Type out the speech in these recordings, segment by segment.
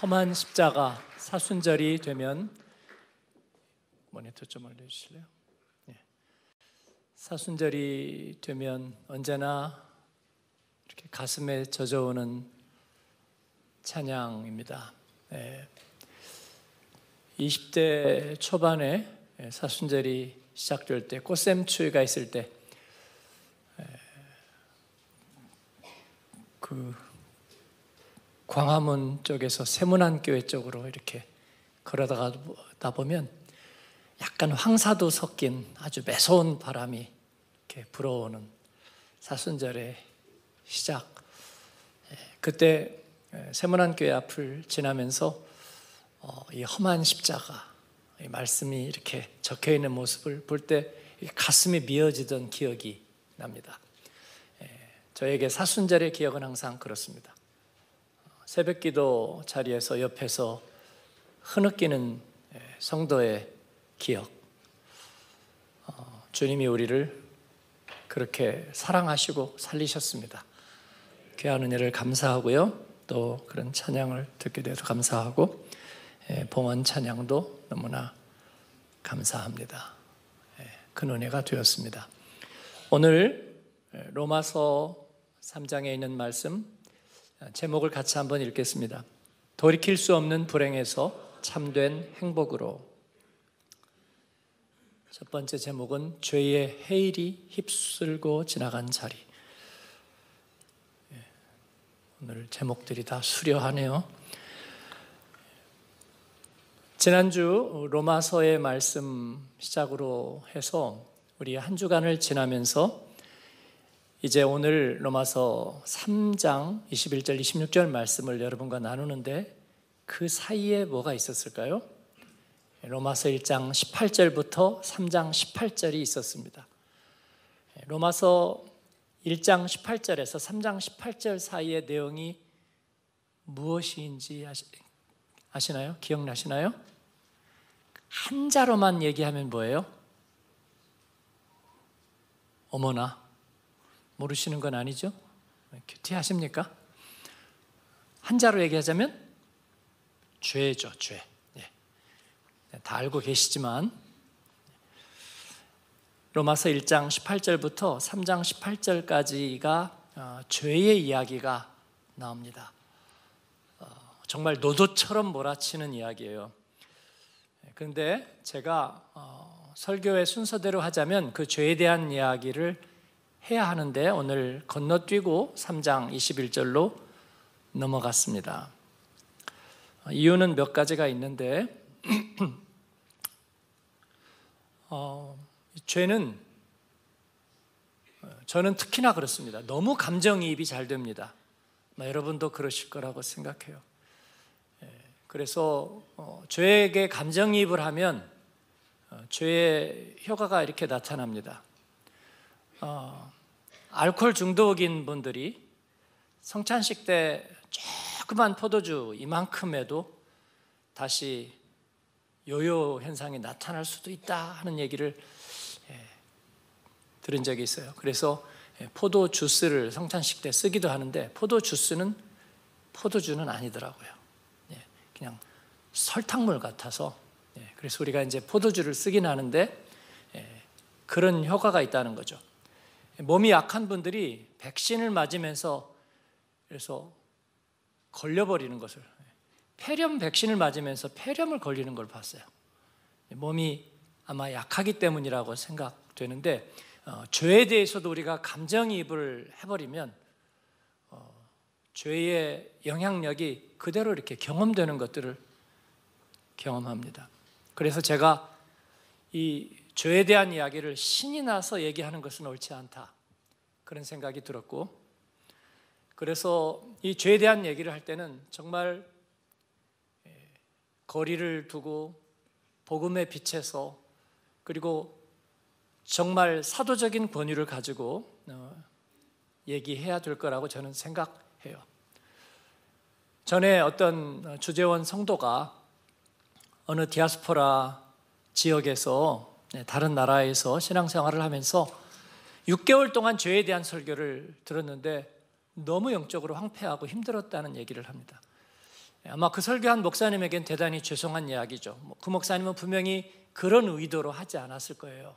험한 십자가 사순절이 되면 모니터 좀 올려주실래요? 사순절이 되면 언제나 이렇게 가슴에 젖어오는 찬양입니다. 20대 초반에 사순절이 시작될 때, 꽃샘추위가 있을 때, 그 광화문 쪽에서 세문안교회 쪽으로 이렇게 걸어다가 보면 약간 황사도 섞인 아주 매서운 바람이 이렇게 불어오는 사순절의 시작. 그때 세문안교회 앞을 지나면서 이 험한 십자가, 이 말씀이 이렇게 적혀 있는 모습을 볼 때 가슴이 미어지던 기억이 납니다. 저에게 사순절의 기억은 항상 그렇습니다. 새벽기도 자리에서 옆에서 흐느끼는 성도의 기억, 주님이 우리를 그렇게 사랑하시고 살리셨습니다. 귀한 은혜를 감사하고요, 또 그런 찬양을 듣게 돼서 감사하고, 봉헌 찬양도 너무나 감사합니다. 큰 은혜가 되었습니다. 오늘 로마서 3장에 있는 말씀 제목을 같이 한번 읽겠습니다. 돌이킬 수 없는 불행에서 참된 행복으로. 첫 번째 제목은 죄의 해일이 휩쓸고 지나간 자리. 오늘 제목들이 다 수려하네요. 지난주 로마서의 말씀 시작으로 해서 우리 한 주간을 지나면서 이제 오늘 로마서 3장 21절 26절 말씀을 여러분과 나누는데, 그 사이에 뭐가 있었을까요? 로마서 1장 18절부터 3장 18절이 있었습니다. 로마서 1장 18절에서 3장 18절 사이의 내용이 무엇인지 아시나요? 기억나시나요? 한자로만 얘기하면 뭐예요? 어머나, 모르시는 건 아니죠? 큐티하십니까? 한자로 얘기하자면 죄죠, 죄. 다 알고 계시지만 로마서 1장 18절부터 3장 18절까지가 죄의 이야기가 나옵니다. 정말 노도처럼 몰아치는 이야기예요. 그런데 제가 설교의 순서대로 하자면 그 죄에 대한 이야기를 해야 하는데 오늘 건너뛰고 3장 21절로 넘어갔습니다. 이유는 몇 가지가 있는데 죄는, 저는 특히나 그렇습니다. 너무 감정이입이 잘 됩니다. 여러분도 그러실 거라고 생각해요. 그래서 죄에게 감정이입을 하면 죄의 효과가 이렇게 나타납니다. 알코올 중독인 분들이 성찬식 때 조그만 포도주 이만큼에도 다시 요요 현상이 나타날 수도 있다 하는 얘기를 들은 적이 있어요. 그래서 포도 주스를 성찬식 때 쓰기도 하는데, 포도 주스는 포도주는 아니더라고요. 그냥 설탕물 같아서. 그래서 우리가 이제 포도주를 쓰긴 하는데 그런 효과가 있다는 거죠. 몸이 약한 분들이 백신을 맞으면서 그래서 걸려버리는 것을, 폐렴 백신을 맞으면서 폐렴을 걸리는 걸 봤어요. 몸이 아마 약하기 때문이라고 생각되는데, 죄에 대해서도 우리가 감정이입을 해버리면 죄의 영향력이 그대로 이렇게 경험되는 것들을 경험합니다. 그래서 제가 이 죄에 대한 이야기를 신이 나서 얘기하는 것은 옳지 않다, 그런 생각이 들었고, 그래서 이 죄에 대한 얘기를 할 때는 정말 거리를 두고 복음의 빛에서, 그리고 정말 사도적인 권위를 가지고 얘기해야 될 거라고 저는 생각해요. 전에 어떤 주재원 성도가 어느 디아스포라 지역에서, 다른 나라에서 신앙생활을 하면서 6개월 동안 죄에 대한 설교를 들었는데 너무 영적으로 황폐하고 힘들었다는 얘기를 합니다. 아마 그 설교한 목사님에겐 대단히 죄송한 이야기죠. 그 목사님은 분명히 그런 의도로 하지 않았을 거예요.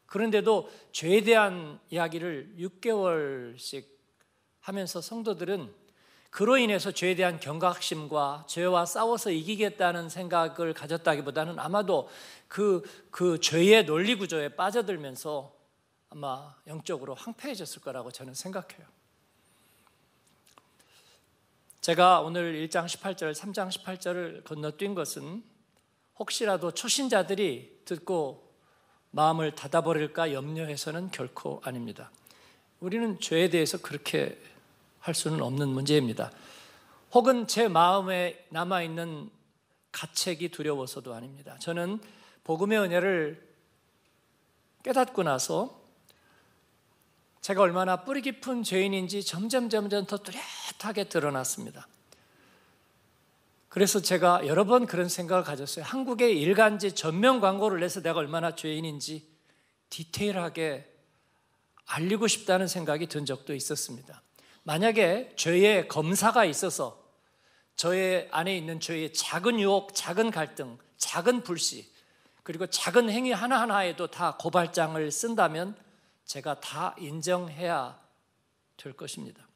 그런데도 죄에 대한 이야기를 6개월씩 하면서 성도들은 그로 인해서 죄에 대한 경각심과 죄와 싸워서 이기겠다는 생각을 가졌다기보다는 아마도 그 죄의 논리 구조에 빠져들면서 아마 영적으로 황폐해졌을 거라고 저는 생각해요. 제가 오늘 1장 18절, 3장 18절을 건너뛴 것은 혹시라도 초신자들이 듣고 마음을 닫아버릴까 염려해서는 결코 아닙니다. 우리는 죄에 대해서 그렇게 할 수는 없는 문제입니다. 혹은 제 마음에 남아있는 가책이 두려워서도 아닙니다. 저는 복음의 은혜를 깨닫고 나서 제가 얼마나 뿌리 깊은 죄인인지 점점 더 뚜렷하게 드러났습니다. 그래서 제가 여러 번 그런 생각을 가졌어요. 한국의 일간지 전면 광고를 내서 내가 얼마나 죄인인지 디테일하게 알리고 싶다는 생각이 든 적도 있었습니다. 만약에 죄의 검사가 있어서 저의 안에 있는 죄의 작은 유혹, 작은 갈등, 작은 불씨, 그리고 작은 행위 하나하나에도 다 고발장을 쓴다면 제가 다 인정해야 될 것입니다.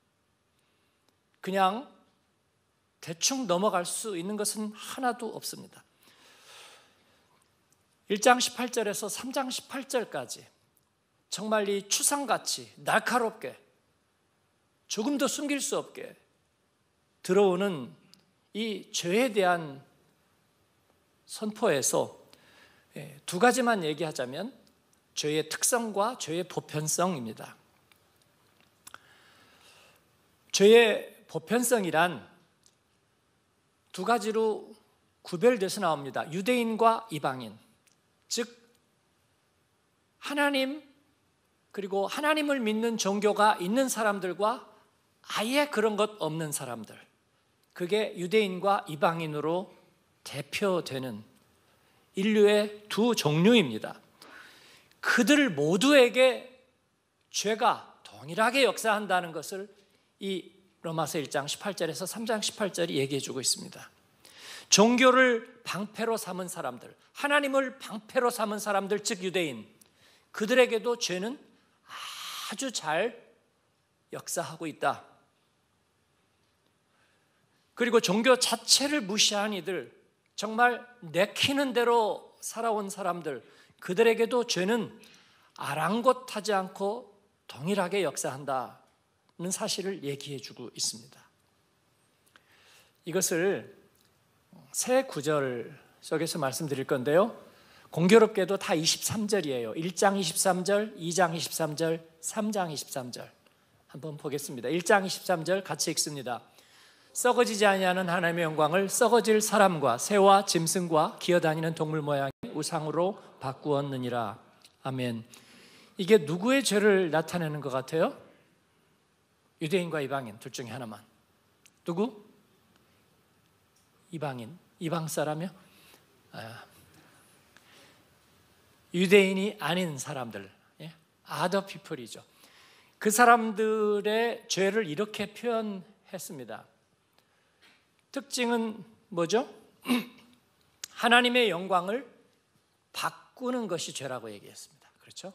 그냥 대충 넘어갈 수 있는 것은 하나도 없습니다. 1장 18절에서 3장 18절까지 정말 이 추상같이 날카롭게 조금도 숨길 수 없게 들어오는 이 죄에 대한 선포에서 두 가지만 얘기하자면 죄의 특성과 죄의 보편성입니다. 죄의 보편성이란 두 가지로 구별돼서 나옵니다. 유대인과 이방인, 즉 하나님 그리고 하나님을 믿는 종교가 있는 사람들과 아예 그런 것 없는 사람들, 그게 유대인과 이방인으로 대표되는 인류의 두 종류입니다. 그들 모두에게 죄가 동일하게 역사한다는 것을 이 로마서 1장 18절에서 3장 18절이 얘기해 주고 있습니다. 종교를 방패로 삼은 사람들, 하나님을 방패로 삼은 사람들, 즉 유대인, 그들에게도 죄는 아주 잘 역사하고 있다. 그리고 종교 자체를 무시한 이들, 정말 내키는 대로 살아온 사람들, 그들에게도 죄는 아랑곳하지 않고 동일하게 역사한다는 사실을 얘기해 주고 있습니다. 이것을 세 구절 속에서 말씀드릴 건데요, 공교롭게도 다 23절이에요. 1장 23절, 2장 23절, 3장 23절 한번 보겠습니다. 1장 23절 같이 읽습니다. 썩어지지 아니하는 하나님의 영광을 썩어질 사람과 새와 짐승과 기어다니는 동물 모양의 우상으로 바꾸었느니라. 아멘. 이게 누구의 죄를 나타내는 것 같아요? 유대인과 이방인 둘 중에 하나만. 누구? 이방인. 이방 사람이요? 유대인이 아닌 사람들, other people이죠. 그 사람들의 죄를 이렇게 표현했습니다. 특징은 뭐죠? 하나님의 영광을 바꾸는 것이 죄라고 얘기했습니다. 그렇죠?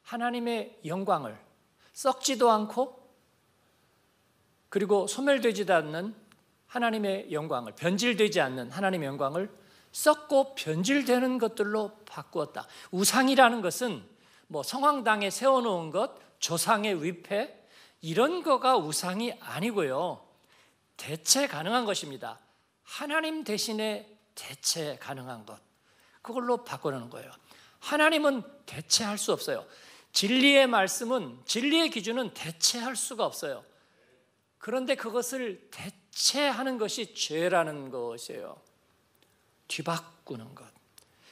하나님의 영광을 썩지도 않고 그리고 소멸되지도 않는 하나님의 영광을, 변질되지 않는 하나님의 영광을 썩고 변질되는 것들로 바꾸었다. 우상이라는 것은 뭐 성황당에 세워놓은 것, 조상의 위패, 이런 거가 우상이 아니고요, 대체 가능한 것입니다. 하나님 대신에 대체 가능한 것, 그걸로 바꾸는 거예요. 하나님은 대체할 수 없어요. 진리의 말씀은, 진리의 기준은 대체할 수가 없어요. 그런데 그것을 대체하는 것이 죄라는 것이에요. 뒤바꾸는 것,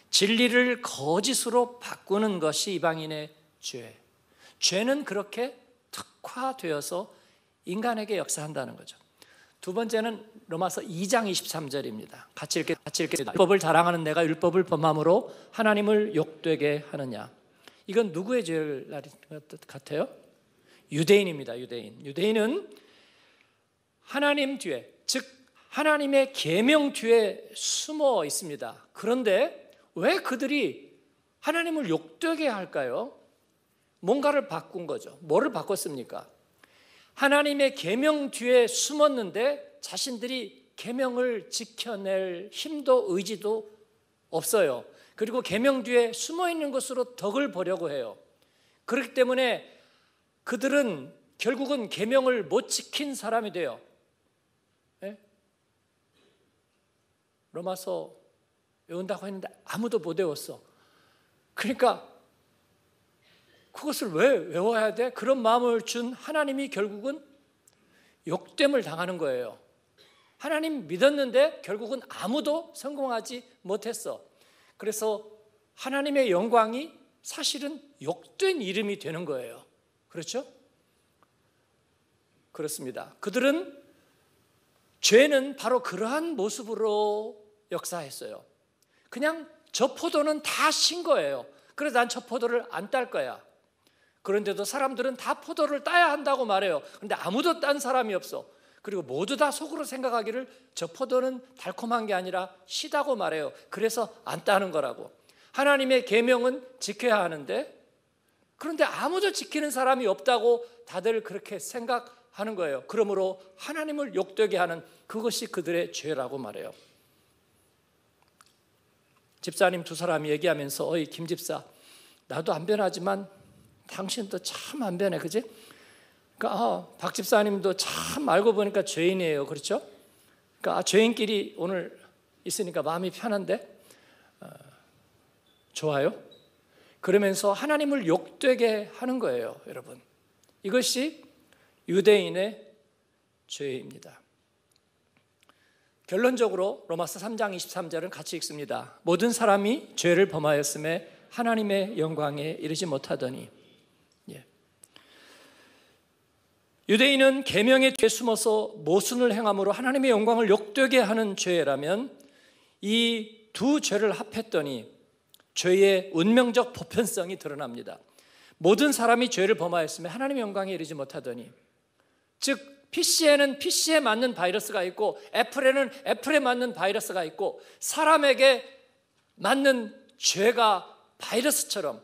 진리를 거짓으로 바꾸는 것이 이방인의 죄. 죄는 그렇게 특화되어서 인간에게 역사한다는 거죠. 두 번째는 로마서 2장 23절입니다. 같이 읽겠습니다. 율법을 자랑하는 내가 율법을 범함으로 하나님을 욕되게 하느냐. 이건 누구의 죄를 같아요? 유대인입니다. 유대인은 하나님 뒤에, 즉 하나님의 계명 뒤에 숨어 있습니다. 그런데 왜 그들이 하나님을 욕되게 할까요? 뭔가를 바꾼 거죠. 뭐를 바꿨습니까? 하나님의 계명 뒤에 숨었는데 자신들이 계명을 지켜낼 힘도 의지도 없어요. 그리고 계명 뒤에 숨어 있는 것으로 덕을 보려고 해요. 그렇기 때문에 그들은 결국은 계명을 못 지킨 사람이 돼요. 네? 로마서 외운다고 했는데 아무도 못 외웠어. 그러니까 그것을 왜 외워야 돼? 그런 마음을 준 하나님이 결국은 욕됨을 당하는 거예요. 하나님 믿었는데 결국은 아무도 성공하지 못했어. 그래서 하나님의 영광이 사실은 욕된 이름이 되는 거예요. 그렇죠? 그렇습니다. 그들은 죄는 바로 그러한 모습으로 역사했어요. 그냥 저 포도는 다 신 거예요. 그래서 난 저 포도를 안 딸 거야. 그런데도 사람들은 다 포도를 따야 한다고 말해요. 그런데 아무도 딴 사람이 없어. 그리고 모두 다 속으로 생각하기를 저 포도는 달콤한 게 아니라 시다고 말해요. 그래서 안 따는 거라고. 하나님의 계명은 지켜야 하는데 그런데 아무도 지키는 사람이 없다고 다들 그렇게 생각하는 거예요. 그러므로 하나님을 욕되게 하는 그것이 그들의 죄라고 말해요. 집사님 두 사람이 얘기하면서 어이 김 집사, 나도 안 변하지만 당신도 참 안 변해, 그지? 그러니까 박 집사님도 참 알고 보니까 죄인이에요, 그렇죠? 그러니까 죄인끼리 오늘 있으니까 마음이 편한데 좋아요? 그러면서 하나님을 욕되게 하는 거예요, 여러분. 이것이 유대인의 죄입니다. 결론적으로 로마서 3장 23절은 같이 읽습니다. 모든 사람이 죄를 범하였음에 하나님의 영광에 이르지 못하더니. 유대인은 계명의 뒤에 숨어서 모순을 행함으로 하나님의 영광을 욕되게 하는 죄라면 이 두 죄를 합했더니 죄의 운명적 보편성이 드러납니다. 모든 사람이 죄를 범하였으며 하나님의 영광에 이르지 못하더니, 즉 PC에는 PC에 맞는 바이러스가 있고 애플에는 애플에 맞는 바이러스가 있고 사람에게 맞는 죄가 바이러스처럼,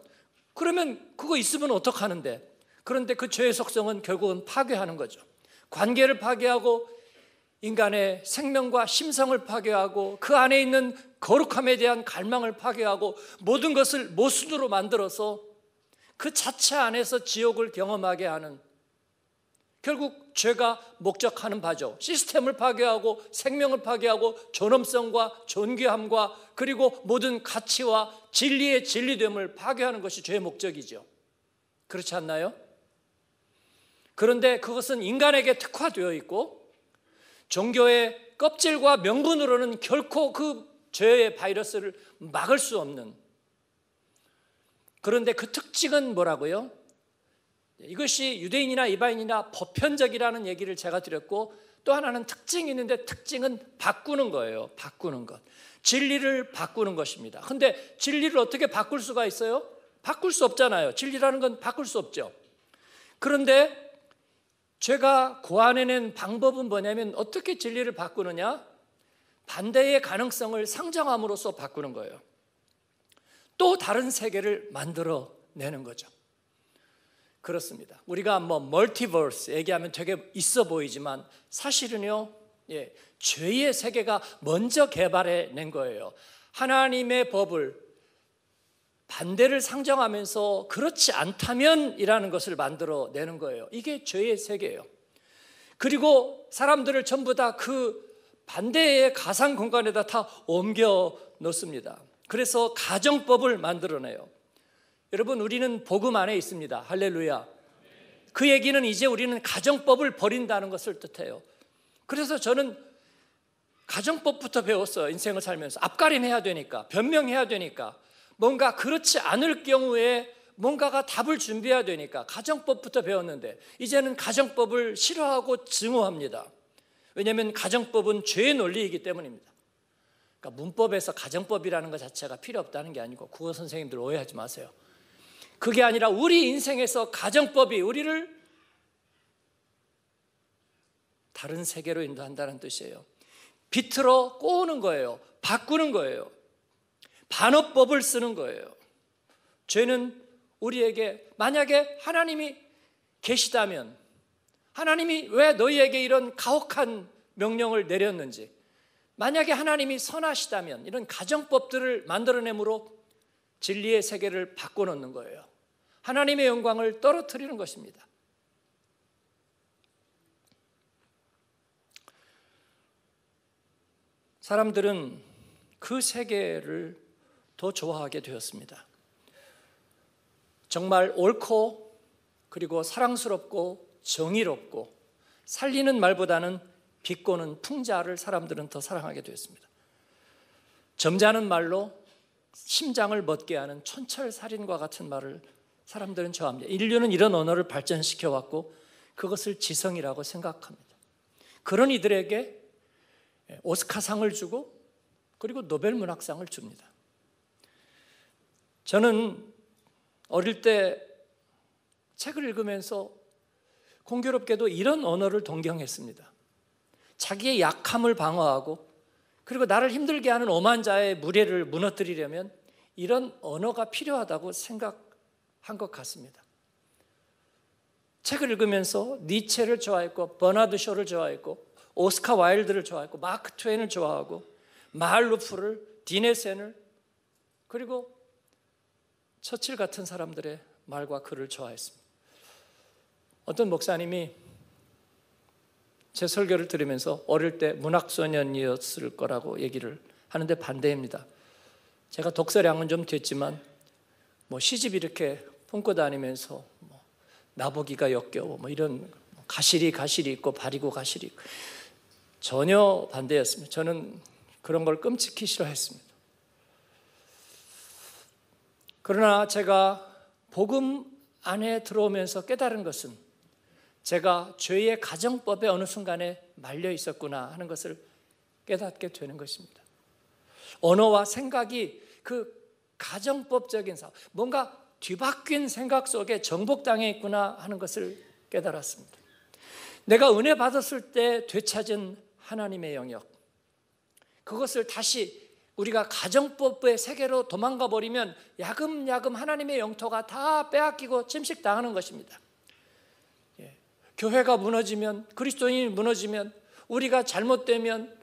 그러면 그거 있으면 어떡하는데? 그런데 그 죄의 속성은 결국은 파괴하는 거죠. 관계를 파괴하고 인간의 생명과 심성을 파괴하고 그 안에 있는 거룩함에 대한 갈망을 파괴하고 모든 것을 모순으로 만들어서 그 자체 안에서 지옥을 경험하게 하는, 결국 죄가 목적하는 바죠. 시스템을 파괴하고 생명을 파괴하고 존엄성과 존귀함과 그리고 모든 가치와 진리의 진리됨을 파괴하는 것이 죄의 목적이죠. 그렇지 않나요? 그런데 그것은 인간에게 특화되어 있고 종교의 껍질과 명분으로는 결코 그 죄의 바이러스를 막을 수 없는, 그런데 그 특징은 뭐라고요? 이것이 유대인이나 이방인이나 보편적이라는 얘기를 제가 드렸고, 또 하나는 특징이 있는데 특징은 바꾸는 거예요. 바꾸는 것. 진리를 바꾸는 것입니다. 그런데 진리를 어떻게 바꿀 수가 있어요? 바꿀 수 없잖아요. 진리라는 건 바꿀 수 없죠. 그런데 죄가 고안해낸 방법은 뭐냐면 어떻게 진리를 바꾸느냐? 반대의 가능성을 상정함으로써 바꾸는 거예요. 또 다른 세계를 만들어내는 거죠. 그렇습니다. 우리가 멀티버스 얘기하면 되게 있어 보이지만 사실은요, 죄의 세계가 먼저 개발해낸 거예요. 하나님의 법을 반대를 상정하면서 그렇지 않다면 이라는 것을 만들어내는 거예요. 이게 죄의 세계예요. 그리고 사람들을 전부 다 그 반대의 가상 공간에다 다 옮겨 놓습니다. 그래서 가정법을 만들어내요. 여러분, 우리는 복음 안에 있습니다. 할렐루야. 그 얘기는 이제 우리는 가정법을 버린다는 것을 뜻해요. 그래서 저는 가정법부터 배웠어요. 인생을 살면서 앞가림해야 되니까, 변명해야 되니까, 뭔가 그렇지 않을 경우에 뭔가가 답을 준비해야 되니까 가정법부터 배웠는데 이제는 가정법을 싫어하고 증오합니다. 왜냐하면 가정법은 죄의 논리이기 때문입니다. 그러니까 문법에서 가정법이라는 것 자체가 필요 없다는 게 아니고, 국어 선생님들 오해하지 마세요. 그게 아니라 우리 인생에서 가정법이 우리를 다른 세계로 인도한다는 뜻이에요. 비틀어 꼬우는 거예요. 바꾸는 거예요. 반어법을 쓰는 거예요. 죄는 우리에게, 만약에 하나님이 계시다면, 하나님이 왜 너희에게 이런 가혹한 명령을 내렸는지, 만약에 하나님이 선하시다면 이런 가정법들을 만들어내므로 진리의 세계를 바꿔놓는 거예요. 하나님의 영광을 떨어뜨리는 것입니다. 사람들은 그 세계를 더 좋아하게 되었습니다. 정말 옳고 그리고 사랑스럽고 정의롭고 살리는 말보다는 비꼬는 풍자를 사람들은 더 사랑하게 되었습니다. 점잖은 말로 심장을 멎게 하는 촌철살인과 같은 말을 사람들은 좋아합니다. 인류는 이런 언어를 발전시켜 왔고 그것을 지성이라고 생각합니다. 그런 이들에게 오스카상을 주고 그리고 노벨문학상을 줍니다. 저는 어릴 때 책을 읽으면서 공교롭게도 이런 언어를 동경했습니다. 자기의 약함을 방어하고 그리고 나를 힘들게 하는 오만 자의 무례를 무너뜨리려면 이런 언어가 필요하다고 생각한 것 같습니다. 책을 읽으면서 니체를 좋아했고 버나드 쇼를 좋아했고 오스카 와일드를 좋아했고 마크 트웨인을 좋아하고 마할루프를, 디네센을, 그리고 처칠 같은 사람들의 말과 글을 좋아했습니다. 어떤 목사님이 제 설교를 들으면서 어릴 때 문학소년이었을 거라고 얘기를 하는데 반대입니다. 제가 독서량은 좀 됐지만 시집 이렇게 품고 다니면서 나보기가 역겨워 이런 가시리 있고 바리고 가시리 있고 전혀 반대였습니다. 저는 그런 걸 끔찍히 싫어했습니다. 그러나 제가 복음 안에 들어오면서 깨달은 것은 제가 죄의 가정법에 어느 순간에 말려 있었구나 하는 것을 깨닫게 되는 것입니다. 언어와 생각이 그 가정법적인 뭔가 뒤바뀐 생각 속에 정복당해 있구나 하는 것을 깨달았습니다. 내가 은혜 받았을 때 되찾은 하나님의 영역, 그것을 다시 우리가 가정법의 세계로 도망가 버리면 야금야금 하나님의 영토가 다 빼앗기고 침식당하는 것입니다. 교회가 무너지면, 그리스도인이 무너지면, 우리가 잘못되면,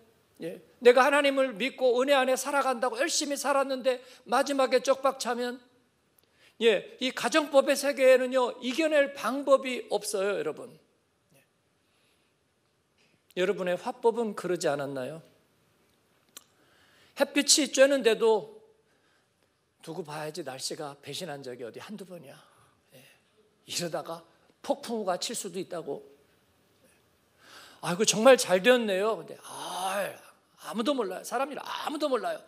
내가 하나님을 믿고 은혜 안에 살아간다고 열심히 살았는데 마지막에 쪽박 차면 이 가정법의 세계에는요 이겨낼 방법이 없어요. 여러분, 여러분의 화법은 그러지 않았나요? 햇빛이 쬐는데도 두고 봐야지 날씨가 배신한 적이 어디 한두 번이야. 이러다가 폭풍우가 칠 수도 있다고. 아이고 정말 잘 되었네요. 근데 아무도 몰라요. 사람 일 아무도 몰라요.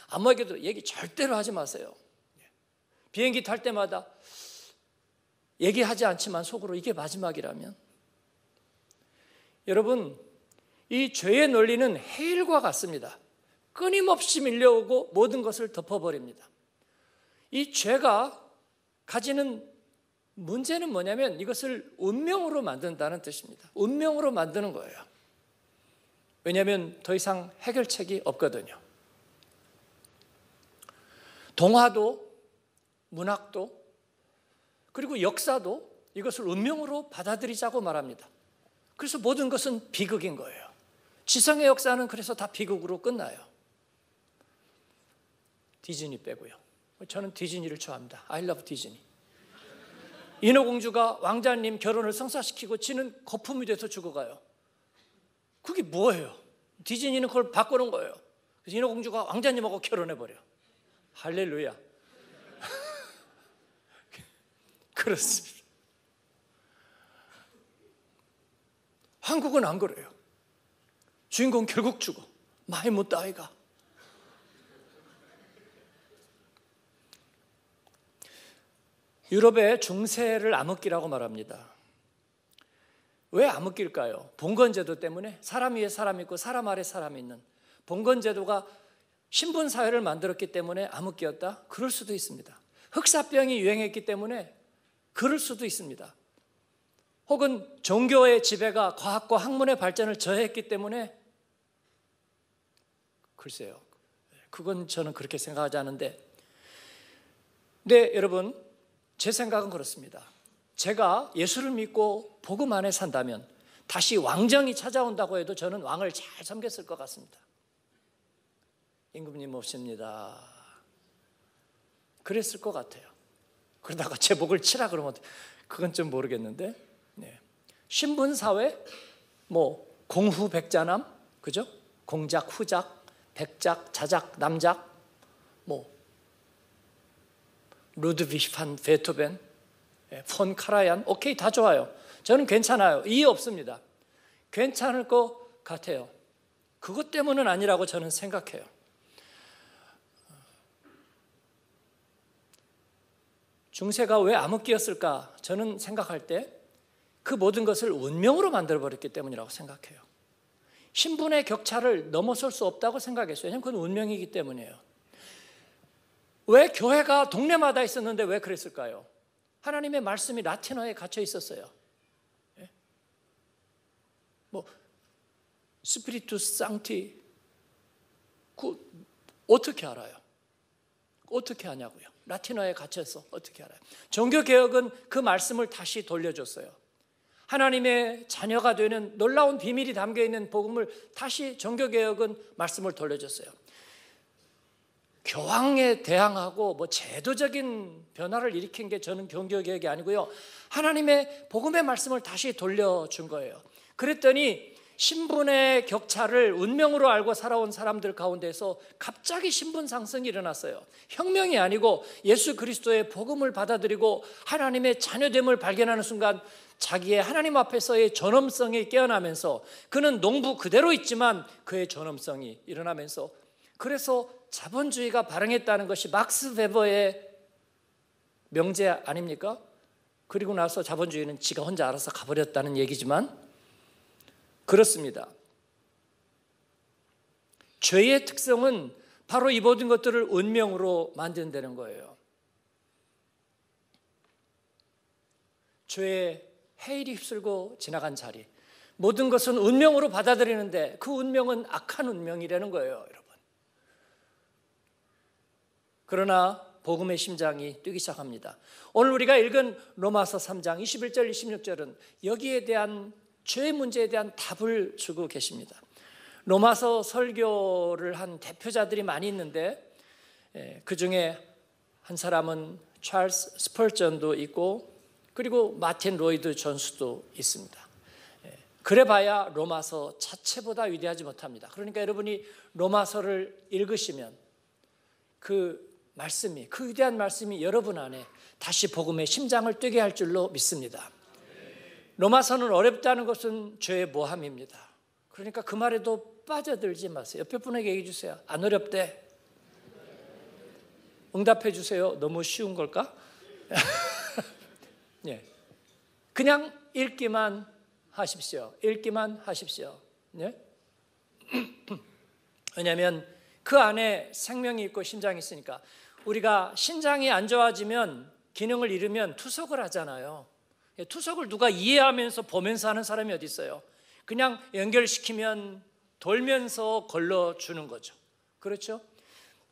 아무에게도 얘기 절대로 하지 마세요. 비행기 탈 때마다 얘기하지 않지만 속으로 이게 마지막이라면. 여러분, 이 죄의 논리는 해일과 같습니다. 끊임없이 밀려오고 모든 것을 덮어버립니다. 이 죄가 가지는 문제는 뭐냐면 이것을 운명으로 만든다는 뜻입니다. 운명으로 만드는 거예요. 왜냐하면 더 이상 해결책이 없거든요. 동화도 문학도 그리고 역사도 이것을 운명으로 받아들이자고 말합니다. 그래서 모든 것은 비극인 거예요. 지성의 역사는 그래서 다 비극으로 끝나요. 디즈니 빼고요. 저는 디즈니를 좋아합니다. I love 디즈니. 인어공주가 왕자님 결혼을 성사시키고 지는 거품이 돼서 죽어가요. 그게 뭐예요? 디즈니는 그걸 바꾸는 거예요. 그래서 인어공주가 왕자님하고 결혼해버려. 할렐루야. 그렇습니다. 한국은 안 그래요. 주인공 결국 죽어. 많이 못 다이가. 유럽의 중세를 암흑기라고 말합니다. 왜 암흑기일까요? 봉건제도 때문에 사람 위에 사람 있고 사람 아래 사람 있는 봉건제도가 신분사회를 만들었기 때문에 암흑기였다? 그럴 수도 있습니다. 흑사병이 유행했기 때문에 그럴 수도 있습니다. 혹은 종교의 지배가 과학과 학문의 발전을 저해했기 때문에 글쎄요. 그건 저는 그렇게 생각하지 않은데, 네, 여러분, 제 생각은 그렇습니다. 제가 예수를 믿고 복음 안에 산다면 다시 왕정이 찾아온다고 해도 저는 왕을 잘 섬겼을 것 같습니다. 임금님 없습니다. 그랬을 것 같아요. 그러다가 제 목을 치라 그러면 그건 좀 모르겠는데, 네. 신분사회, 공후백자남, 그죠? 공작, 후작, 백작, 자작, 남작, 루드비히 판 베토벤, 폰 카라얀, 오케이, 다 좋아요. 저는 괜찮아요. 이해 없습니다. 괜찮을 것 같아요. 그것 때문은 아니라고 저는 생각해요. 중세가 왜 암흑기였을까? 저는 생각할 때 그 모든 것을 운명으로 만들어버렸기 때문이라고 생각해요. 신분의 격차를 넘어설 수 없다고 생각했어요. 왜냐하면 그건 운명이기 때문이에요. 왜 교회가 동네마다 있었는데 왜 그랬을까요? 하나님의 말씀이 라틴어에 갇혀 있었어요. 스피리투스 상티, 어떻게 알아요? 어떻게 하냐고요? 라틴어에 갇혀서 어떻게 알아요? 종교개혁은 그 말씀을 다시 돌려줬어요. 하나님의 자녀가 되는 놀라운 비밀이 담겨있는 복음을 다시 종교개혁은 말씀을 돌려줬어요. 교황에 대항하고 제도적인 변화를 일으킨 게 저는 종교개혁이 아니고요, 하나님의 복음의 말씀을 다시 돌려준 거예요. 그랬더니 신분의 격차를 운명으로 알고 살아온 사람들 가운데서 갑자기 신분 상승이 일어났어요. 혁명이 아니고 예수 그리스도의 복음을 받아들이고 하나님의 자녀됨을 발견하는 순간 자기의 하나님 앞에서의 존엄성이 깨어나면서 그는 농부 그대로 있지만 그의 존엄성이 일어나면서, 그래서 자본주의가 발흥했다는 것이 막스 베버의 명제 아닙니까? 그리고 나서 자본주의는 지가 혼자 알아서 가버렸다는 얘기지만 그렇습니다. 죄의 특성은 바로 이 모든 것들을 운명으로 만든다는 거예요. 죄의 해일이 휩쓸고 지나간 자리, 모든 것은 운명으로 받아들이는데 그 운명은 악한 운명이라는 거예요, 여러분. 그러나 복음의 심장이 뛰기 시작합니다. 오늘 우리가 읽은 로마서 3장 21절 26절은 여기에 대한 죄의 문제에 대한 답을 주고 계십니다. 로마서 설교를 한 대표자들이 많이 있는데 그 중에 한 사람은 찰스 스펄전도 있고 그리고 마틴 로이드 존스도 있습니다. 그래봐야 로마서 자체보다 위대하지 못합니다. 그러니까 여러분이 로마서를 읽으시면 그 말씀이, 그 위대한 말씀이 여러분 안에 다시 복음의 심장을 뛰게 할 줄로 믿습니다. 로마서는 어렵다는 것은 죄의 모함입니다. 그러니까 그 말에도 빠져들지 마세요. 옆에 분에게 얘기해 주세요. 안 어렵대. 응답해 주세요. 너무 쉬운 걸까? 예. 그냥 읽기만 하십시오. 읽기만 하십시오. 예? 왜냐하면 그 안에 생명이 있고 심장이 있으니까. 우리가 신장이 안 좋아지면, 기능을 잃으면 투석을 하잖아요. 투석을 누가 이해하면서 보면서 하는 사람이 어디 있어요? 그냥 연결시키면 돌면서 걸러주는 거죠. 그렇죠?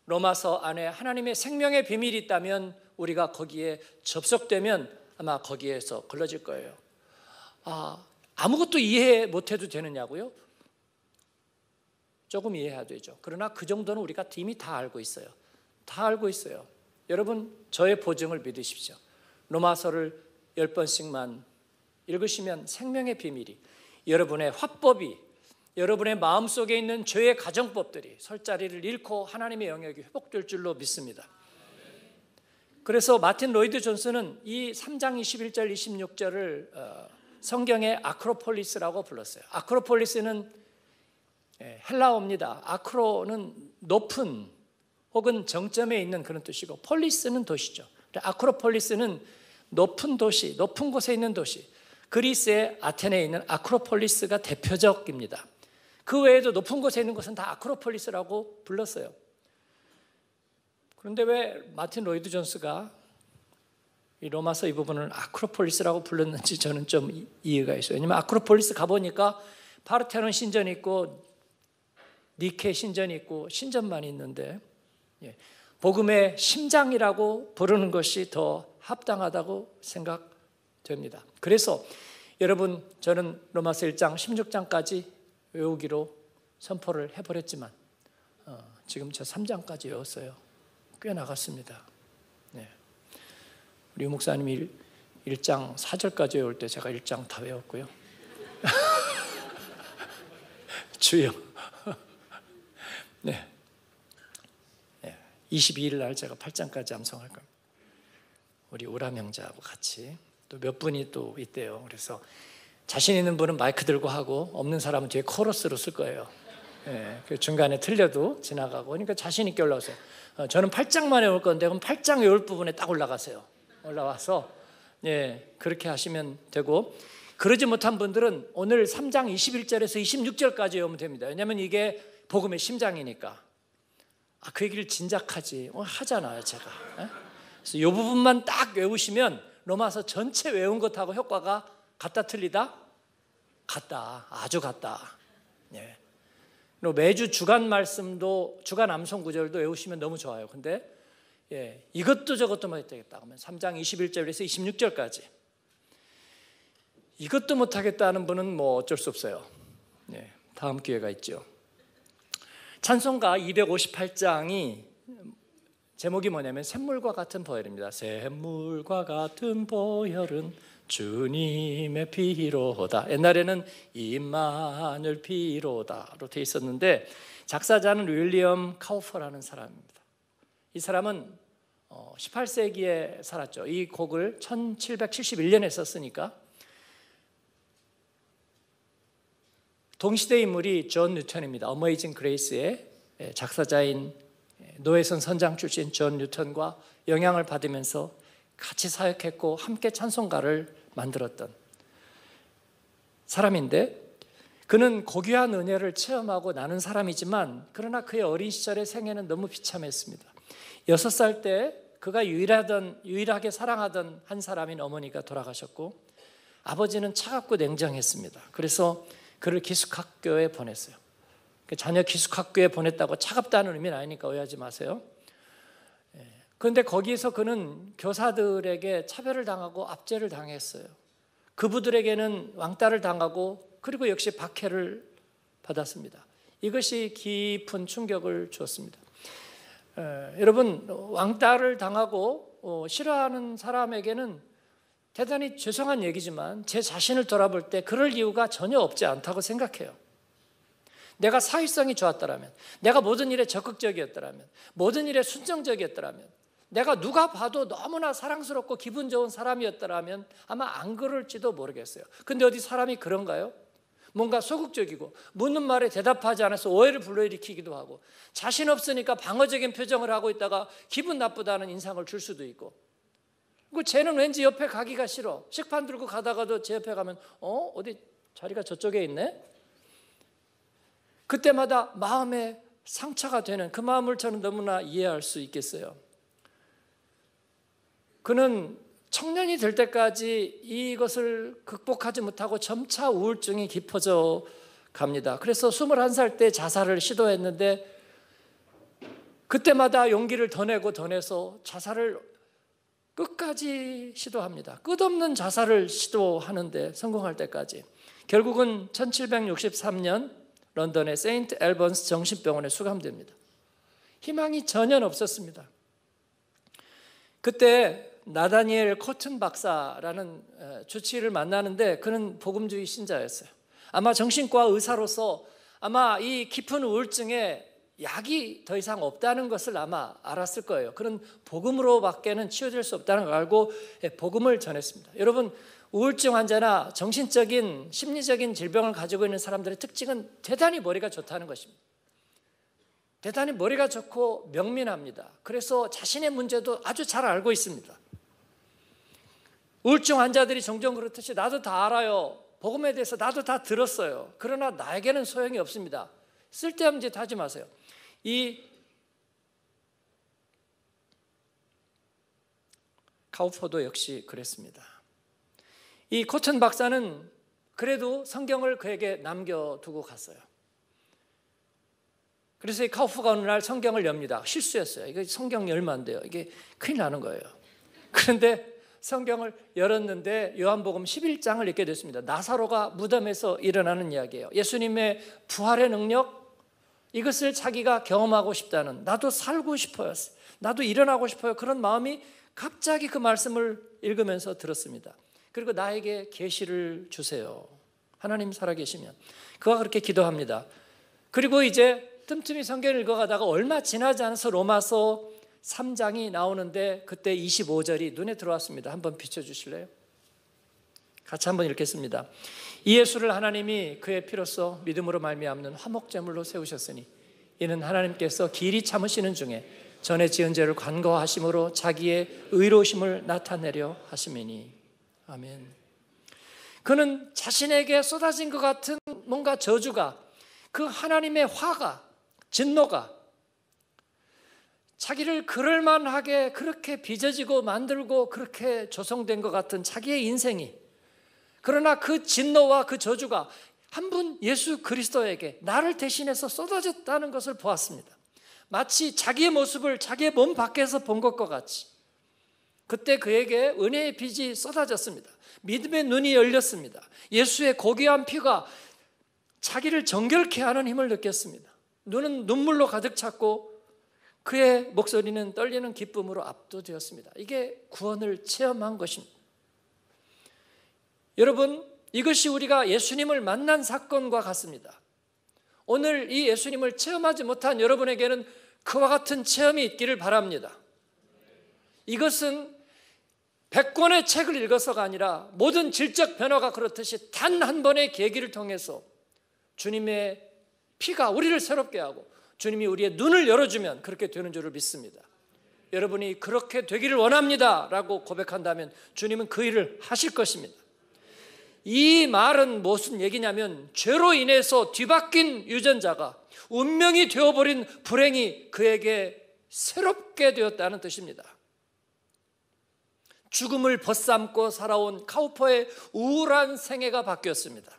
로마서 안에 하나님의 생명의 비밀이 있다면 우리가 거기에 접속되면 아마 거기에서 걸러질 거예요. 아무것도 이해 못해도 되느냐고요? 조금 이해해야 되죠. 그러나 그 정도는 우리가 이미 다 알고 있어요. 다 알고 있어요. 여러분, 저의 보증을 믿으십시오. 로마서를 10번씩만 읽으시면 생명의 비밀이, 여러분의 화법이, 여러분의 마음속에 있는 죄의 가정법들이 설 자리를 잃고 하나님의 영역이 회복될 줄로 믿습니다. 그래서 마틴 로이드 존스는 이 3장 21절 26절을 성경의 아크로폴리스라고 불렀어요. 아크로폴리스는 헬라어입니다. 아크로는 높은 혹은 정점에 있는 그런 뜻이고, 폴리스는 도시죠. 아크로폴리스는 높은 도시, 높은 곳에 있는 도시. 그리스의 아테네에 있는 아크로폴리스가 대표적입니다. 그 외에도 높은 곳에 있는 곳은 다 아크로폴리스라고 불렀어요. 그런데 왜 마틴 로이드 존스가 이 로마서 이 부분을 아크로폴리스라고 불렀는지 저는 좀 이해가 있어요. 왜냐하면 아크로폴리스 가보니까 파르테논 신전이 있고 니케 신전이 있고 신전만 있는데 복음의 심장이라고 부르는 것이 더 합당하다고 생각됩니다. 그래서 여러분, 저는 로마서 1장 16장까지 외우기로 선포를 해버렸지만 지금 저 3장까지 외웠어요. 꽤 나갔습니다. 우리 목사님이 1장 4절까지 외울 때 제가 1장 다 외웠고요. 주여. 22일 날 제가 8장까지 암송할 겁니다. 우리 오람 형제하고 같이 또 몇 분이 또 있대요. 그래서 자신 있는 분은 마이크 들고 하고 없는 사람은 뒤에 코러스로 쓸 거예요. 그 중간에 틀려도 지나가고. 그러니까 자신 있게 올라오세요. 저는 8장만 외울 건데 그럼 8장 외울 부분에 딱 올라가세요. 올라와서 그렇게 하시면 되고, 그러지 못한 분들은 오늘 3장 21절에서 26절까지 외우면 됩니다. 왜냐하면 이게 복음의 심장이니까. 그 얘기를 진작하지 하잖아요, 제가. 그래서 이 부분만 딱 외우시면 로마서 전체 외운 것하고 효과가 같다 틀리다? 같다. 아주 같다. 그리고 매주 주간 말씀도, 주간 암송 구절도 외우시면 너무 좋아요. 근데 이것도 저것도 못하겠다 그러면 3장 21절에서 26절까지 이것도 못하겠다는 분은 뭐 어쩔 수 없어요. 다음 기회가 있죠. 찬송가 258장이 제목이 뭐냐면 샘물과 같은 보혈입니다. 샘물과 같은 보혈은 주님의 피로다. 옛날에는 임마누엘 피로다로 돼 있었는데 작사자는 윌리엄 카우퍼라는 사람입니다. 이 사람은 18세기에 살았죠. 이 곡을 1771년에 썼으니까 동시대 인물이 존 뉴턴입니다. 어메이징 그레이스의 작사자인 노회선 선장 출신 존 뉴턴과 영향을 받으면서 같이 사역했고 함께 찬송가를 만들었던 사람인데, 그는 고귀한 은혜를 체험하고 나눈 사람이지만 그러나 그의 어린 시절의 생애는 너무 비참했습니다. 6살 때 그가 유일하게 사랑하던 한 사람인 어머니가 돌아가셨고 아버지는 차갑고 냉정했습니다. 그래서 그를 기숙학교에 보냈어요. 자녀 기숙학교에 보냈다고 차갑다는 의미는 아니니까 오해하지 마세요. 그런데 거기에서 그는 교사들에게 차별을 당하고 압제를 당했어요. 그부들에게는 왕따를 당하고 그리고 역시 박해를 받았습니다. 이것이 깊은 충격을 주었습니다. 여러분, 왕따를 당하고 싫어하는 사람에게는 대단히 죄송한 얘기지만 제 자신을 돌아볼 때 그럴 이유가 전혀 없지 않다고 생각해요. 내가 사회성이 좋았더라면, 내가 모든 일에 적극적이었더라면, 모든 일에 순정적이었더라면, 내가 누가 봐도 너무나 사랑스럽고 기분 좋은 사람이었더라면 아마 안 그럴지도 모르겠어요. 근데 어디 사람이 그런가요? 뭔가 소극적이고 묻는 말에 대답하지 않아서 오해를 불러일으키기도 하고 자신 없으니까 방어적인 표정을 하고 있다가 기분 나쁘다는 인상을 줄 수도 있고, 그리고 쟤는 왠지 옆에 가기가 싫어. 식판 들고 가다가도 제 옆에 가면 어디 자리가 저쪽에 있네? 그때마다 마음에 상처가 되는 그 마음을 저는 너무나 이해할 수 있겠어요. 그는 청년이 될 때까지 이것을 극복하지 못하고 점차 우울증이 깊어져 갑니다. 그래서 21살 때 자살을 시도했는데 그때마다 용기를 더 내고 더 내서 자살을 끝까지 시도합니다. 끝없는 자살을 시도하는데 성공할 때까지 결국은 1763년 런던의 세인트 앨번스 정신병원에 수감됩니다. 희망이 전혀 없었습니다. 그때 나다니엘 코튼 박사라는 주치의를 만나는데 그는 복음주의 신자였어요. 아마 정신과 의사로서 아마 이 깊은 우울증에 약이 더 이상 없다는 것을 아마 알았을 거예요. 그는 복음으로밖에는 치유될 수 없다는 걸 알고 복음을 전했습니다. 여러분, 우울증 환자나 정신적인 심리적인 질병을 가지고 있는 사람들의 특징은 대단히 머리가 좋다는 것입니다. 대단히 머리가 좋고 명민합니다. 그래서 자신의 문제도 아주 잘 알고 있습니다. 우울증 환자들이 종종 그렇듯이 나도 다 알아요. 복음에 대해서 나도 다 들었어요. 그러나 나에게는 소용이 없습니다. 쓸데없는 짓 하지 마세요. 이 카우퍼도 역시 그랬습니다. 이 코튼 박사는 그래도 성경을 그에게 남겨두고 갔어요. 그래서 이 카우프가 어느 날 성경을 엽니다. 실수했어요. 이거 성경 열면 안 돼요. 이게 큰일 나는 거예요. 그런데 성경을 열었는데 요한복음 11장을 읽게 됐습니다. 나사로가 무덤에서 일어나는 이야기예요. 예수님의 부활의 능력, 이것을 자기가 경험하고 싶다는, 나도 살고 싶어요, 나도 일어나고 싶어요, 그런 마음이 갑자기 그 말씀을 읽으면서 들었습니다. 그리고 나에게 계시를 주세요. 하나님 살아계시면. 그가 그렇게 기도합니다. 그리고 이제 틈틈이 성경을 읽어가다가 얼마 지나지 않아서 로마서 3장이 나오는데 그때 25절이 눈에 들어왔습니다. 한번 비춰주실래요? 같이 한번 읽겠습니다. 이 예수를 하나님이 그의 피로써 믿음으로 말미암는 화목제물로 세우셨으니 이는 하나님께서 길이 참으시는 중에 전에 지은 죄를 간과하심으로 자기의 의로우심을 나타내려 하심이니. 아멘. 그는 자신에게 쏟아진 것 같은 뭔가 저주가, 그 하나님의 화가, 진노가 자기를 그럴만하게 그렇게 빚어지고 만들고 그렇게 조성된 것 같은 자기의 인생이, 그러나 그 진노와 그 저주가 한 분 예수 그리스도에게 나를 대신해서 쏟아졌다는 것을 보았습니다. 마치 자기의 모습을 자기의 몸 밖에서 본 것과 같이 그때 그에게 은혜의 빛이 쏟아졌습니다. 믿음의 눈이 열렸습니다. 예수의 고귀한 피가 자기를 정결케 하는 힘을 느꼈습니다. 눈은 눈물로 가득 찼고 그의 목소리는 떨리는 기쁨으로 압도되었습니다. 이게 구원을 체험한 것입니다. 여러분, 이것이 우리가 예수님을 만난 사건과 같습니다. 오늘 이 예수님을 체험하지 못한 여러분에게는 그와 같은 체험이 있기를 바랍니다. 이것은 100권의 책을 읽어서가 아니라 모든 질적 변화가 그렇듯이 단 한 번의 계기를 통해서 주님의 피가 우리를 새롭게 하고 주님이 우리의 눈을 열어주면 그렇게 되는 줄을 믿습니다. 여러분이 그렇게 되기를 원합니다 라고 고백한다면 주님은 그 일을 하실 것입니다. 이 말은 무슨 얘기냐면 죄로 인해서 뒤바뀐 유전자가 운명이 되어버린 불행이 그에게 새롭게 되었다는 뜻입니다. 죽음을 벗삼고 살아온 카우퍼의 우울한 생애가 바뀌었습니다.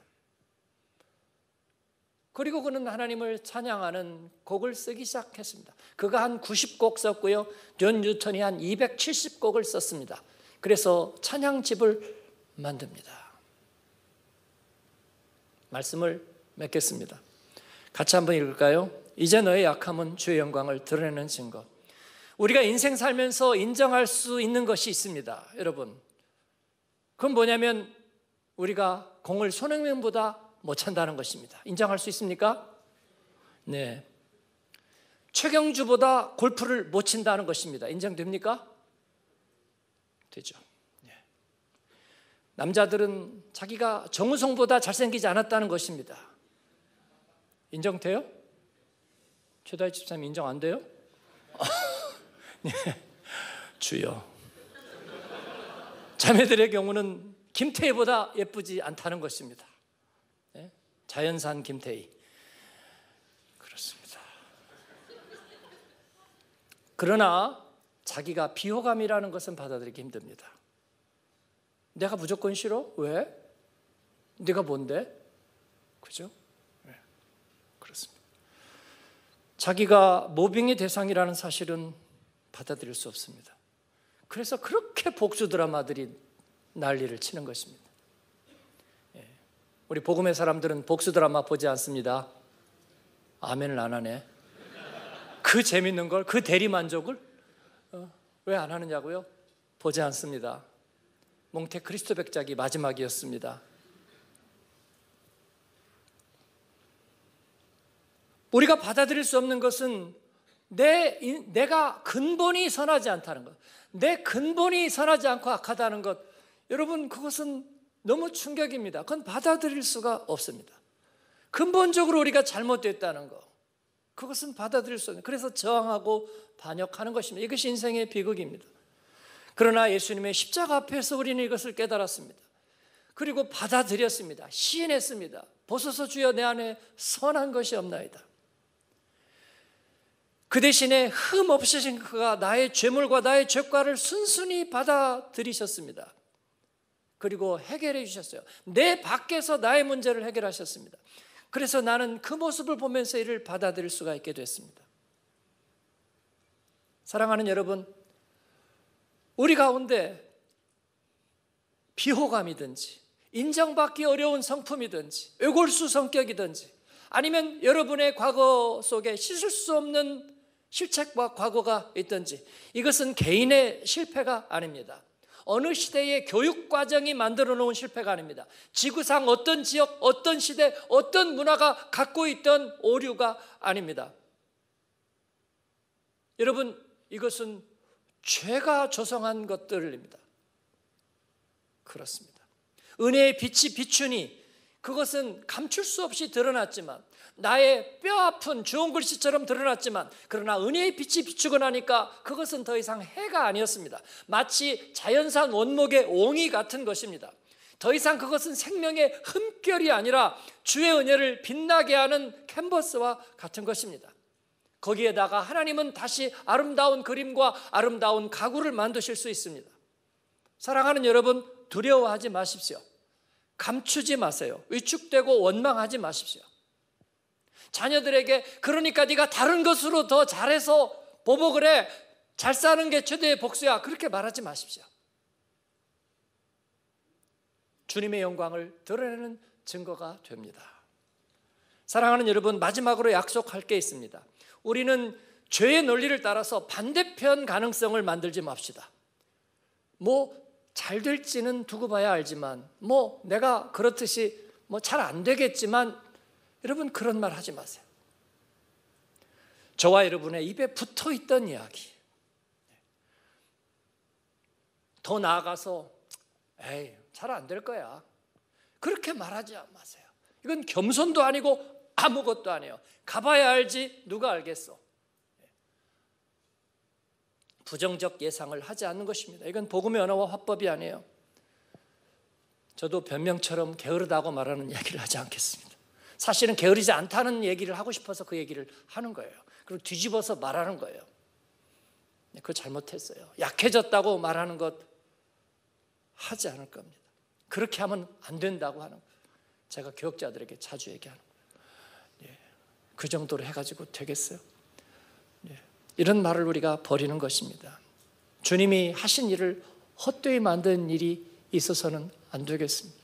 그리고 그는 하나님을 찬양하는 곡을 쓰기 시작했습니다. 그가 한 90곡 썼고요, 존 뉴턴이 한 270곡을 썼습니다. 그래서 찬양집을 만듭니다. 말씀을 맺겠습니다. 같이 한번 읽을까요? 이제 너의 약함은 주의 영광을 드러내는 증거. 우리가 인생 살면서 인정할 수 있는 것이 있습니다. 여러분, 그건 뭐냐면 우리가 공을 손흥민보다 못 찬다는 것입니다. 인정할 수 있습니까? 네. 최경주보다 골프를 못 친다는 것입니다. 인정됩니까? 되죠. 네. 남자들은 자기가 정우성보다 잘생기지 않았다는 것입니다. 인정돼요? 최다희 집사님 인정 안 돼요? 네. 주여. 자매들의 경우는 김태희보다 예쁘지 않다는 것입니다. 네? 자연산 김태희. 그렇습니다. 그러나 자기가 비호감이라는 것은 받아들이기 힘듭니다. 내가 무조건 싫어? 왜? 네가 뭔데? 그죠? 네. 그렇습니다. 자기가 모빙의 대상이라는 사실은 받아들일 수 없습니다. 그래서 그렇게 복수 드라마들이 난리를 치는 것입니다. 예. 우리 복음의 사람들은 복수 드라마 보지 않습니다. 아멘을 안 하네. 그 재밌는 걸, 그 대리만족을 왜 안 하느냐고요? 보지 않습니다. 몽테크리스토 백작이 마지막이었습니다. 우리가 받아들일 수 없는 것은 내가 근본이 선하지 않다는 것, 내 근본이 선하지 않고 악하다는 것, 여러분 그것은 너무 충격입니다. 그건 받아들일 수가 없습니다. 근본적으로 우리가 잘못됐다는 것, 그것은 받아들일 수 없는, 그래서 저항하고 반역하는 것입니다. 이것이 인생의 비극입니다. 그러나 예수님의 십자가 앞에서 우리는 이것을 깨달았습니다. 그리고 받아들였습니다. 시인했습니다. 보소서 주여 내 안에 선한 것이 없나이다. 그 대신에 흠 없으신 그가 나의 죄물과 나의 죄과를 순순히 받아들이셨습니다. 그리고 해결해 주셨어요. 내 밖에서 나의 문제를 해결하셨습니다. 그래서 나는 그 모습을 보면서 이를 받아들일 수가 있게 됐습니다. 사랑하는 여러분, 우리 가운데 비호감이든지 인정받기 어려운 성품이든지 외골수 성격이든지 아니면 여러분의 과거 속에 씻을 수 없는 실책과 과거가 있든지 이것은 개인의 실패가 아닙니다. 어느 시대의 교육 과정이 만들어 놓은 실패가 아닙니다. 지구상 어떤 지역, 어떤 시대, 어떤 문화가 갖고 있던 오류가 아닙니다. 여러분, 이것은 죄가 조성한 것들입니다. 그렇습니다. 은혜의 빛이 비추니 그것은 감출 수 없이 드러났지만, 나의 뼈아픈 주홍 글씨처럼 드러났지만, 그러나 은혜의 빛이 비추고 나니까 그것은 더 이상 해가 아니었습니다. 마치 자연산 원목의 옹이 같은 것입니다. 더 이상 그것은 생명의 흠결이 아니라 주의 은혜를 빛나게 하는 캔버스와 같은 것입니다. 거기에다가 하나님은 다시 아름다운 그림과 아름다운 가구를 만드실 수 있습니다. 사랑하는 여러분, 두려워하지 마십시오. 감추지 마세요. 위축되고 원망하지 마십시오. 자녀들에게 그러니까 네가 다른 것으로 더 잘해서 보복을 해, 잘 사는 게 최대의 복수야, 그렇게 말하지 마십시오. 주님의 영광을 드러내는 증거가 됩니다. 사랑하는 여러분, 마지막으로 약속할 게 있습니다. 우리는 죄의 논리를 따라서 반대편 가능성을 만들지 맙시다. 잘 될지는 두고 봐야 알지만, 내가 그렇듯이 잘 안 되겠지만, 여러분 그런 말 하지 마세요. 저와 여러분의 입에 붙어 있던 이야기, 더 나아가서 에이 잘 안 될 거야, 그렇게 말하지 마세요. 이건 겸손도 아니고 아무것도 아니에요. 가봐야 알지 누가 알겠어. 부정적 예상을 하지 않는 것입니다. 이건 복음의 언어와 화법이 아니에요. 저도 변명처럼 게으르다고 말하는 얘기를 하지 않겠습니다. 사실은 게으르지 않다는 얘기를 하고 싶어서 그 얘기를 하는 거예요. 그리고 뒤집어서 말하는 거예요. 그거 잘못했어요. 약해졌다고 말하는 것 하지 않을 겁니다. 그렇게 하면 안 된다고 하는 거예요. 제가 교역자들에게 자주 얘기하는 거예요. 그 정도로 해가지고 되겠어요? 이런 말을 우리가 버리는 것입니다. 주님이 하신 일을 헛되이 만든 일이 있어서는 안 되겠습니다.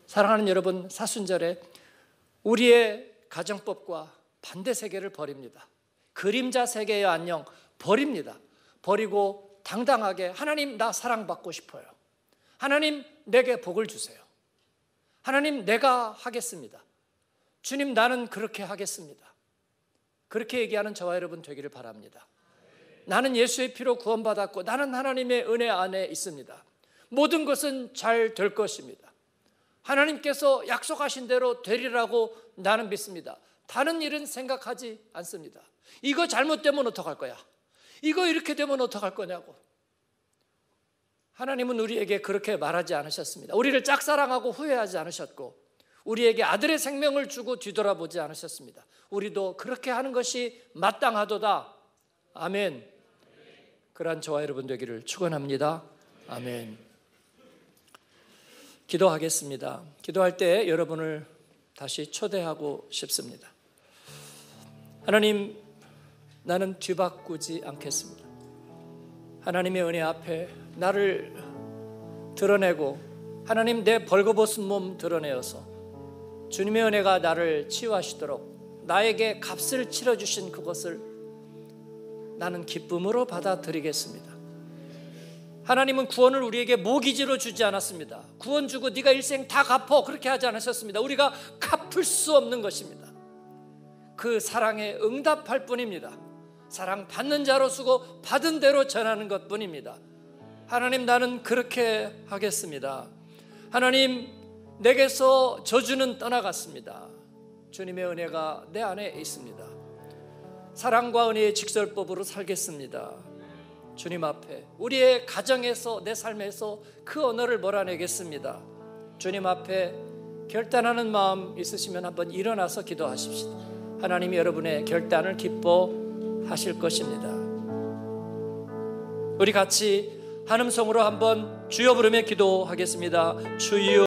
사랑하는 여러분, 사순절에 우리의 가정법과 반대 세계를 버립니다. 그림자 세계의 안녕 버립니다. 버리고 당당하게 하나님, 나 사랑받고 싶어요. 하나님, 내게 복을 주세요. 하나님, 내가 하겠습니다. 주님, 나는 그렇게 하겠습니다. 그렇게 얘기하는 저와 여러분 되기를 바랍니다. 나는 예수의 피로 구원받았고 나는 하나님의 은혜 안에 있습니다. 모든 것은 잘 될 것입니다. 하나님께서 약속하신 대로 되리라고 나는 믿습니다. 다른 일은 생각하지 않습니다. 이거 잘못되면 어떡할 거야? 이거 이렇게 되면 어떡할 거냐고. 하나님은 우리에게 그렇게 말하지 않으셨습니다. 우리를 짝사랑하고 후회하지 않으셨고 우리에게 아들의 생명을 주고 뒤돌아보지 않으셨습니다. 우리도 그렇게 하는 것이 마땅하도다. 아멘. 그러한 저와 여러분 되기를 축원합니다. 아멘. 기도하겠습니다. 기도할 때 여러분을 다시 초대하고 싶습니다. 하나님, 나는 뒤바꾸지 않겠습니다. 하나님의 은혜 앞에 나를 드러내고 하나님, 내 벌거벗은 몸 드러내어서 주님의 은혜가 나를 치유하시도록 나에게 값을 치러주신 그것을 나는 기쁨으로 받아들이겠습니다. 하나님은 구원을 우리에게 모기지로 주지 않았습니다. 구원 주고 네가 일생 다 갚어, 그렇게 하지 않으셨습니다. 우리가 갚을 수 없는 것입니다. 그 사랑에 응답할 뿐입니다. 사랑 받는 자로 쓰고 받은 대로 전하는 것뿐입니다. 하나님, 나는 그렇게 하겠습니다. 하나님, 내게서 저주는 떠나갔습니다. 주님의 은혜가 내 안에 있습니다. 사랑과 은혜의 직설법으로 살겠습니다. 주님 앞에 우리의 가정에서 내 삶에서 그 언어를 몰아내겠습니다. 주님 앞에 결단하는 마음 있으시면 한번 일어나서 기도하십시다. 하나님이 여러분의 결단을 기뻐하실 것입니다. 우리 같이 한음성으로 한번 주여 부르며 기도하겠습니다. 주여.